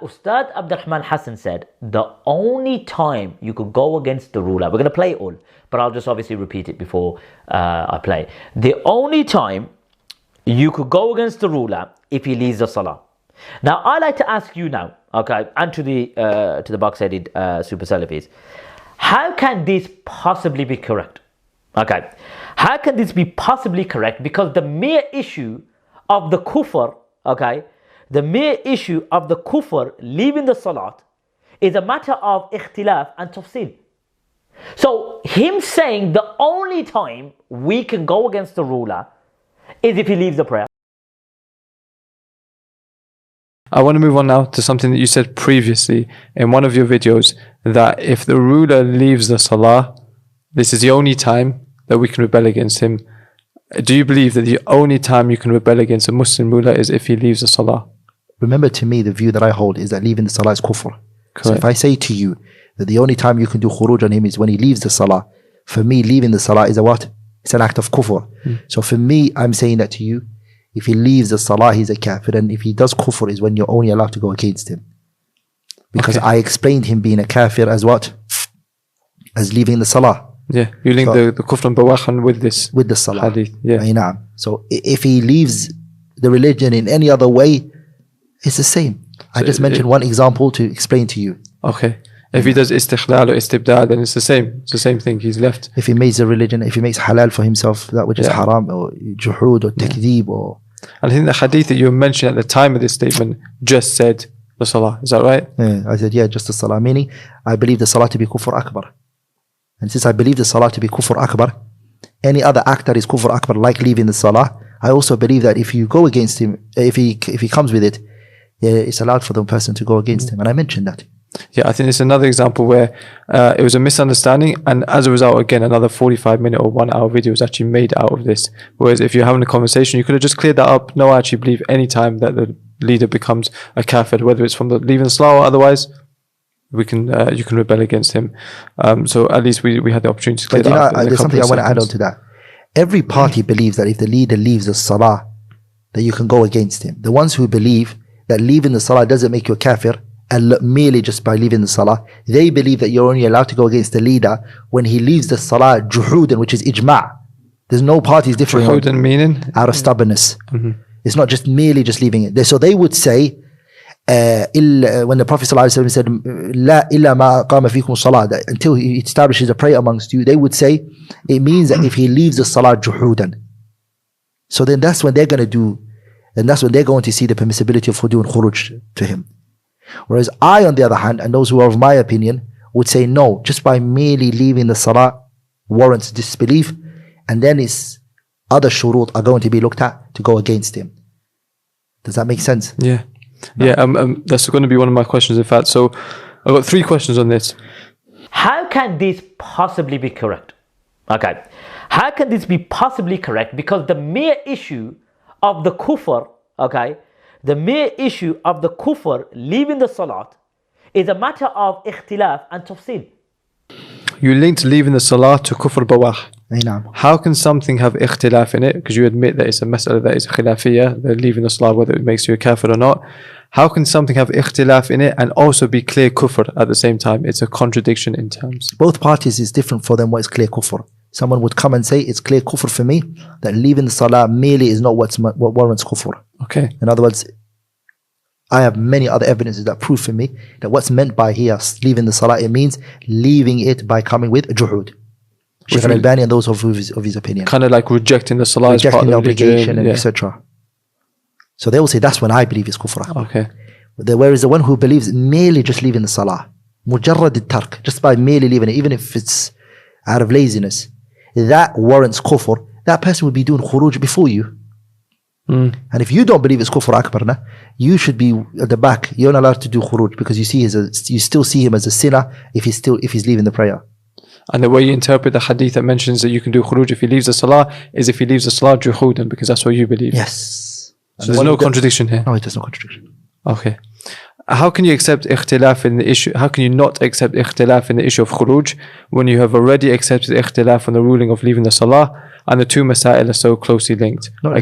Ustadh Abdurrahman Hassan said the only time you could go against the ruler, we're going to play it all, but I'll just obviously repeat it before I play. The only time you could go against the ruler if he leaves the Salah. Now, I like to ask you now, okay, and to the box-headed super Salafis, how can this possibly be correct? Okay, how can this be possibly correct? Because the mere issue of the kufr, okay, the mere issue of the kufr leaving the salat is a matter of ikhtilaf and tafsil. So him saying the only time we can go against the ruler is if he leaves the prayer. I want to move on now to something that you said previously in one of your videos, that if the ruler leaves the salah, this is the only time that we can rebel against him. Do you believe that the only time you can rebel against a Muslim ruler is if he leaves the salah? Remember, to me, the view that I hold is that leaving the salah is kufr. Correct. So if I say to you that the only time you can do khuruj on him is when he leaves the salah, for me, leaving the salah is a what? It's an act of kufr. So for me, I'm saying that to you, if he leaves the salah, he's a kafir, and if he does kufr is when you're only allowed to go against him. Because I explained him being a kafir as what? As leaving the salah. Yeah, you link the kufr and bawakhan with this. With the salah. Hadith, yeah. So if he leaves the religion in any other way, it's the same. I just mentioned one example to explain to you. Okay. If he does istikhlal or istibdal, then it's the same. It's the same thing. He's left. If he makes a religion, if he makes halal for himself, that which is haram or juhud or takdeeb or... And I think the hadith that you mentioned at the time of this statement just said the salah. Is that right? Yeah, I said, just the salah. Meaning, I believe the salah to be kufr akbar. And since I believe the salah to be kufr akbar, any other act that is kufr akbar, like leaving the salah, I also believe that if you go against him, if he comes with it, it's allowed for the person to go against him. And I mentioned that. Yeah, I think it's another example where it was a misunderstanding, and as a result, again, another 45-minute or 1 hour video was actually made out of this. Whereas if you're having a conversation, you could have just cleared that up. No, I actually believe any time that the leader becomes a kafir, whether it's from the leaving the salah or otherwise, you can rebel against him. So at least we had the opportunity to clear that up. There's something I want to add on to that. Every party believes that if the leader leaves the salah, that you can go against him. The ones who believe that leaving the salah doesn't make you a kafir, and merely just by leaving the salah, they believe that you're only allowed to go against the leader when he leaves the salah juhudan, which is ijma'. There's no parties differing. Juhudan meaning? Out of stubbornness. It's not just merely just leaving it. So they would say, when the Prophet ﷺ said, "La illa ma qama fikum salah," that until he establishes a prayer amongst you, they would say it means that if he leaves the salah juhudan. So then that's when they're going to do, and that's when they're going to see the permissibility of doing khuruj to him. Whereas I, on the other hand, and those who are of my opinion, would say no, just by merely leaving the salah warrants disbelief, and then his other shurut are going to be looked at to go against him. Does that make sense? Yeah. No. Yeah, that's going to be one of my questions, in fact. So I've got 3 questions on this. How can this possibly be correct? Okay. How can this be possibly correct? Because the mere issue of the kufr, okay, the mere issue of the kufr leaving the salat is a matter of ikhtilaf and tafsil. You linked leaving the salah to kufr bawah. How can something have ikhtilaf in it? Because you admit that it's a mas'ala that is khilafiyya, that leaving the salah, whether it makes you a kafir or not. How can something have ikhtilaf in it and also be clear kufr at the same time? It's a contradiction in terms. Both parties is different for them what is clear kufr. Someone would come and say, it's clear kufr for me, that leaving the salah merely is not what warrants kufr. Okay. In other words, I have many other evidences that prove for me that what's meant by here, leaving the salah, it means leaving it by coming with juhud. Shaykh al-Albani and those of his opinion. Kind of like rejecting the salah as part of the obligation and etc. So they will say, that's when I believe is kufr. Okay. Whereas the one who believes merely just leaving the salah, mujarrad al-tark, just by merely leaving it, even if it's out of laziness, that warrants kufr. That person would be doing khuruj before you. And if you don't believe it's kufr akbar, you should be at the back. You're not allowed to do khuruj because you still see him as a sinner if he's leaving the prayer. And the way you interpret the hadith that mentions that you can do khuruj if he leaves the salah is if he leaves the salah juhudan, because that's what you believe. Yes. So there's no contradiction here. No, there's no contradiction. Okay. How can you accept ikhtilaf in the issue? How can you not accept ikhtilaf in the issue of khuruj when you have already accepted ikhtilaf on the ruling of leaving the salah, and the two masail are so closely linked? Not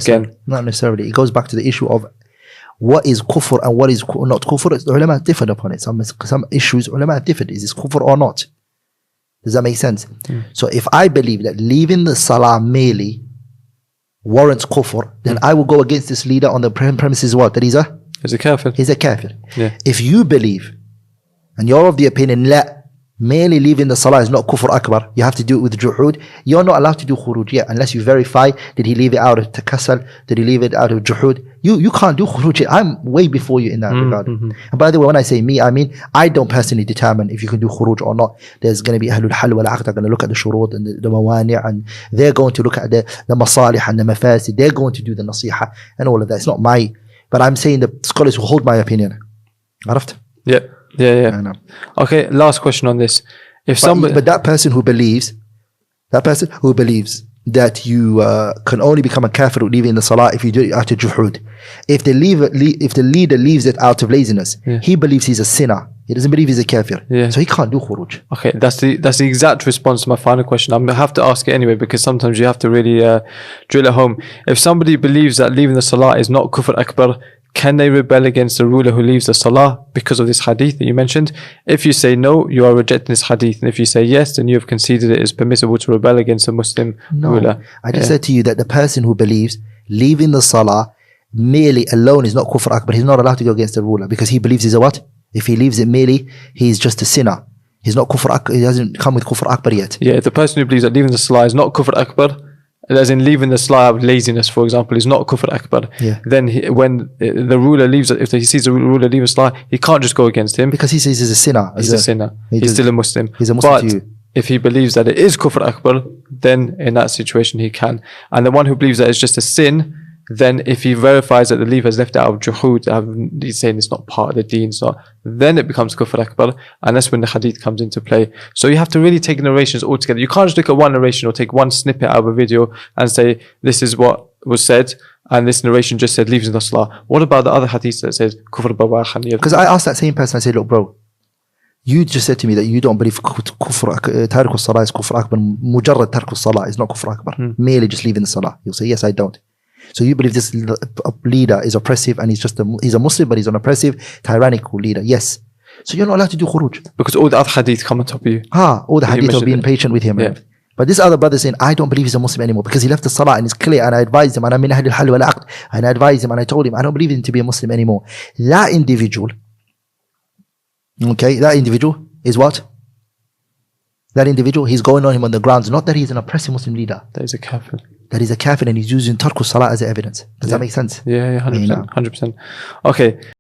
necessarily. It goes back to the issue of what is kufr and what is not kufr, the ulama differed upon it. Some issues ulama differed. Is this kufr or not? Does that make sense? So if I believe that leaving the salah merely warrants kufr, then I will go against this leader on the premises what? That he's a kafir. He's a kafir. Yeah. If you believe and you're of the opinion that merely leaving the salah is not kufr akbar, you have to do it with juhud, you're not allowed to do khuruj yet unless you verify, did he leave it out of takassal, did he leave it out of juhud? You can't do khuruj yet. I'm way before you in that regard. And by the way, when I say me, I mean I don't personally determine if you can do khuruj or not. There's going to be ahlul hal wal aqd, they're going to look at the shurut and the mawani', and they're going to look at the masalih and the mafasid, they're going to do the nasiha and all of that. It's not my, but I'm saying the scholars who hold my opinion. Arafat? Yeah. Okay, last question on this. But that person who believes that you can only become a kafir leaving the salah if you do it out of juhud. If the leader leaves it out of laziness, he believes he's a sinner. He doesn't believe he's a kafir. So he can't do khuruj. Okay, that's the exact response to my final question. I'm gonna have to ask it anyway because sometimes you have to really drill it home. If somebody believes that leaving the salah is not kufr akbar, can they rebel against the ruler who leaves the salah because of this hadith that you mentioned? If you say no, you are rejecting this hadith. And if you say yes, then you have conceded it is permissible to rebel against a Muslim ruler. I just said to you that the person who believes leaving the salah merely alone is not kufr akbar. He's not allowed to go against the ruler because he believes he's a what? If he leaves it merely, he's just a sinner. He's not kufr akbar. He hasn't come with kufr akbar yet. Yeah, if the person who believes that leaving the salah is not kufr akbar, as in leaving the salah of laziness, for example, is not kufr akbar, then when the ruler leaves, if he sees the ruler leave the salah, he can't just go against him because he says he's a sinner. He's a sinner. He's still a Muslim. He's a Muslim but to you. If he believes that it is kufr akbar, then in that situation he can. And the one who believes that it's just a sin, then if he verifies that the leaf has left it out of juhud, he's saying it's not part of the deen, so then it becomes kufr akbar, and that's when the hadith comes into play. So you have to really take narrations all together. You can't just look at one narration or take one snippet out of a video and say this is what was said and this narration just said leaves in the salah. What about the other hadith that says kufr bawah? Because I asked that same person, I said, look bro, you just said to me that you don't believe tariq salah is kufr akbar, mujarrad tariq salah is not kufr akbar, merely just leaving the salah. You'll say yes, I don't. So you believe this leader is oppressive and he's a Muslim, but he's an oppressive, tyrannical leader. Yes. So you're not allowed to do khuruj. Because all the other hadith come on top of you. All the hadith are being patient with him. But this other brother saying, I don't believe he's a Muslim anymore because he left the salah and it's clear, and I advised him, and I'm in ahlul hal wal aqd, and I advised him and I told him, I don't believe him to be a Muslim anymore. That individual, is what? That individual, he's going on him on the grounds, not that he's an oppressive Muslim leader. That is a kafir. That is a kafir, and he's using tarku salah as evidence. Does that make sense? Yeah, 100%. Okay.